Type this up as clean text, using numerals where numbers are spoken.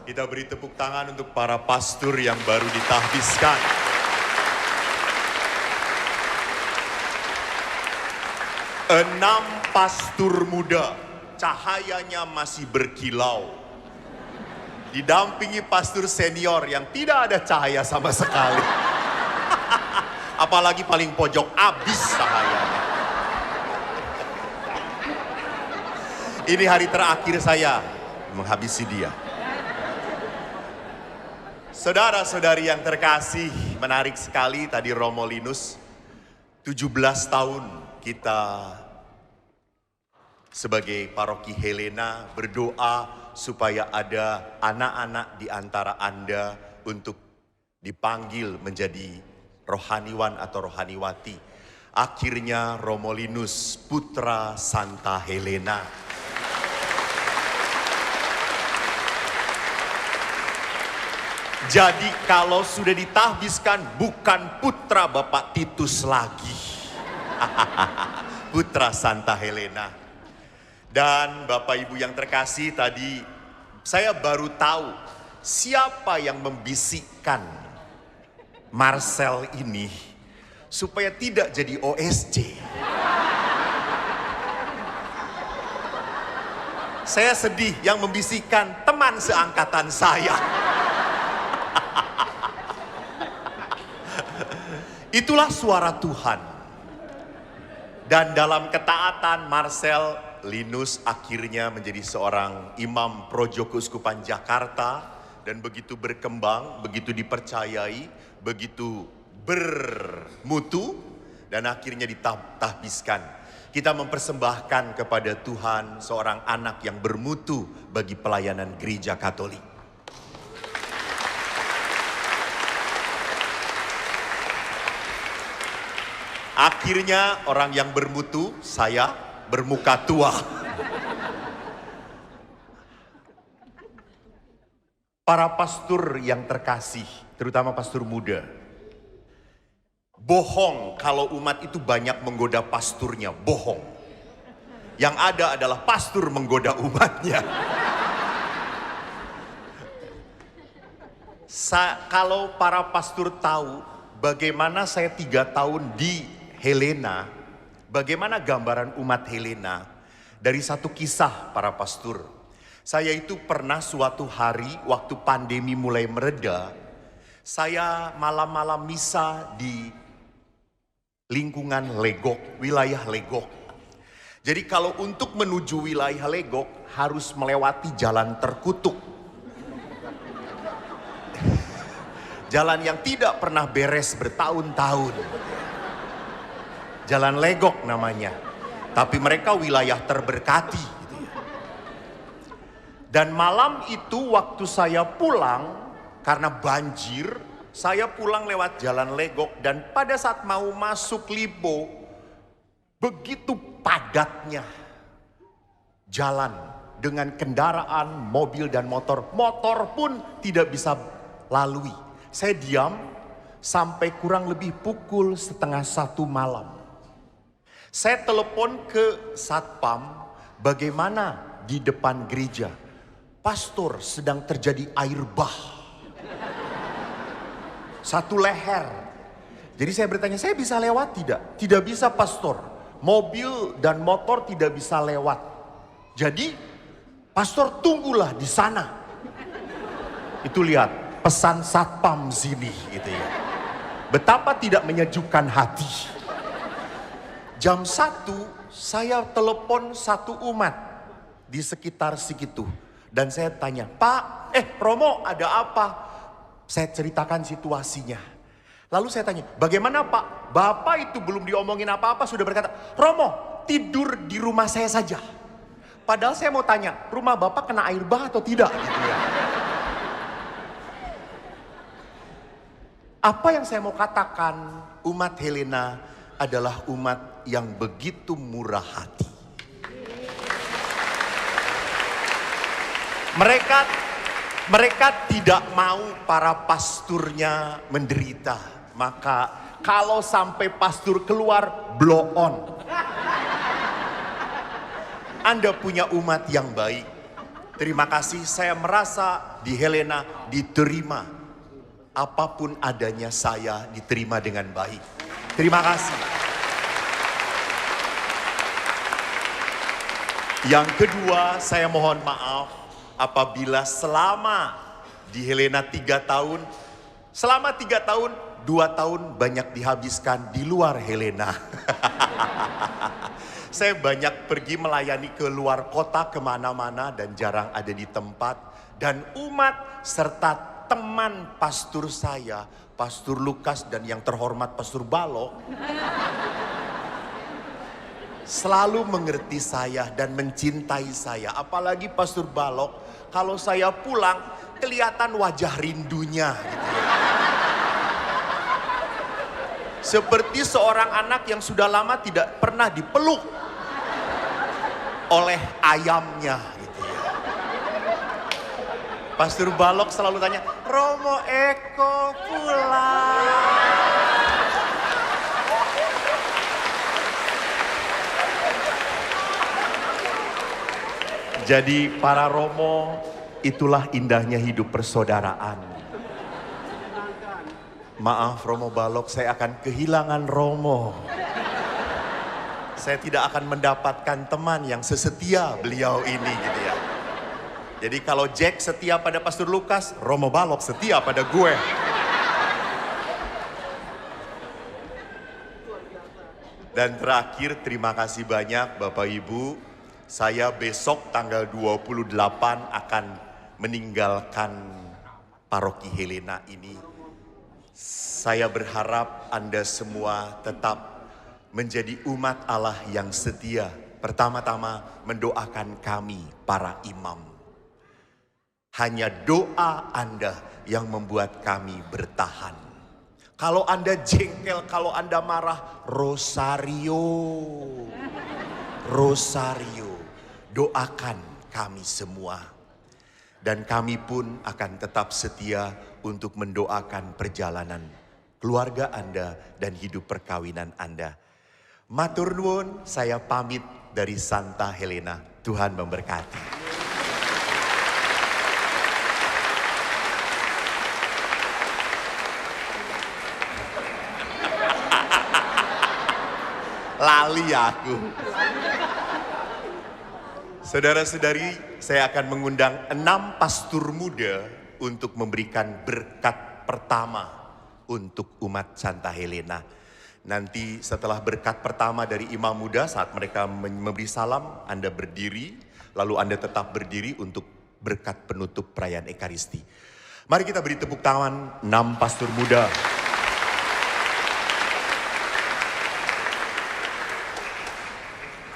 Kita beri tepuk tangan untuk para pastor yang baru ditahbiskan. Enam pastor muda, cahayanya masih berkilau. Didampingi pastor senior yang tidak ada cahaya sama sekali. Apalagi paling pojok, habis cahayanya. Ini hari terakhir saya menghabisi dia. Saudara-saudari yang terkasih, menarik sekali tadi Romo Linus. 17 tahun kita sebagai paroki Helena berdoa supaya ada anak-anak di antara Anda untuk dipanggil menjadi rohaniwan atau rohaniwati. Akhirnya Romo Linus, putra Santa Helena. Jadi kalau sudah ditahbiskan bukan putra Bapak Titus lagi. Putra Santa Helena. Dan Bapak Ibu yang terkasih, tadi saya baru tahu siapa yang membisikkan Marcel ini supaya tidak jadi OSC. Saya sedih, yang membisikkan teman seangkatan saya. Itulah suara Tuhan. Dan dalam ketaatan Marcel Linus akhirnya menjadi seorang imam projo Keuskupan Jakarta. Dan begitu berkembang, begitu dipercayai, begitu bermutu. Dan akhirnya ditahbiskan. Kita mempersembahkan kepada Tuhan seorang anak yang bermutu bagi pelayanan gereja Katolik. Akhirnya orang yang bermutu, saya bermuka tua. Para pastor yang terkasih, terutama pastor muda. Bohong kalau umat itu banyak menggoda pasturnya, bohong. Yang ada adalah pastor menggoda umatnya. Kalau para pastor tahu bagaimana saya 3 tahun di Helena, bagaimana gambaran umat Helena dari satu kisah para pastor. Saya itu pernah suatu hari waktu pandemi mulai mereda, saya malam-malam misa di lingkungan Legok, wilayah Legok. Jadi kalau untuk menuju wilayah Legok harus melewati jalan terkutuk. Jalan yang tidak pernah beres bertahun-tahun. Jalan Legok namanya. Tapi mereka wilayah terberkati gitu ya. Dan malam itu waktu saya pulang karena banjir, saya pulang lewat jalan Legok dan pada saat mau masuk Lipo, begitu padatnya jalan dengan kendaraan, mobil dan motor. Motor pun tidak bisa lalui. Saya diam sampai kurang lebih pukul 12:30 malam. Saya telepon ke satpam, bagaimana di depan gereja? Pastor, sedang terjadi air bah. 1 leher. Jadi saya bertanya, saya bisa lewat tidak? Tidak bisa pastor. Mobil dan motor tidak bisa lewat. Jadi pastor tunggulah di sana. Itu lihat, pesan satpam sini gitu ya. Betapa tidak menyejukkan hati. Jam 1 saya telepon satu umat di sekitar situ. Dan saya tanya, Pak, Romo ada apa? Saya ceritakan situasinya. Lalu saya tanya, bagaimana Pak? Bapak itu belum diomongin apa-apa sudah berkata, Romo tidur di rumah saya saja. Padahal saya mau tanya, rumah Bapak kena air bah atau tidak? Gitu ya. Apa yang saya mau katakan, umat Helena adalah umat yang begitu murah hati. Mereka tidak mau para pasturnya menderita. Maka kalau sampai pastur keluar, blow on. Anda punya umat yang baik. Terima kasih, saya merasa di Helena diterima. Apapun adanya saya diterima dengan baik. Terima kasih. Yang kedua, saya mohon maaf apabila selama di Helena 3 tahun, selama 3 tahun, 2 tahun banyak dihabiskan di luar Helena. Saya banyak pergi melayani ke luar kota kemana-mana dan jarang ada di tempat. Dan umat serta teman pastor saya, Pastor Lukas dan yang terhormat Pastor Balok, selalu mengerti saya dan mencintai saya. Apalagi Pastor Balok, kalau saya pulang kelihatan wajah rindunya gitu ya. Seperti seorang anak yang sudah lama tidak pernah dipeluk oleh ayamnya gitu ya. Pastor Balok selalu tanya, Romo Eko pulang. Jadi para Romo, itulah indahnya hidup persaudaraan. Maaf Romo Balok, saya akan kehilangan Romo. Saya tidak akan mendapatkan teman yang sesetia beliau ini gitu ya. Jadi kalau Jack setia pada Pastor Lukas, Romo Balok setia pada gue. Dan terakhir, terima kasih banyak Bapak Ibu. Saya besok tanggal 28 akan meninggalkan paroki Helena ini. Saya berharap Anda semua tetap menjadi umat Allah yang setia. Pertama-tama mendoakan kami para imam. Hanya doa Anda yang membuat kami bertahan. Kalau Anda jengkel, kalau Anda marah, rosario. Rosario, doakan kami semua. Dan kami pun akan tetap setia untuk mendoakan perjalanan keluarga Anda dan hidup perkawinan Anda. Matur nuwun, saya pamit dari Santa Helena. Tuhan memberkati. Lali aku. Saudara-saudari, saya akan mengundang 6 pastor muda untuk memberikan berkat pertama untuk umat Santa Helena. Nanti setelah berkat pertama dari imam muda, saat mereka memberi salam, Anda berdiri, lalu Anda tetap berdiri untuk berkat penutup perayaan Ekaristi. Mari kita beri tepuk tangan 6 pastor muda.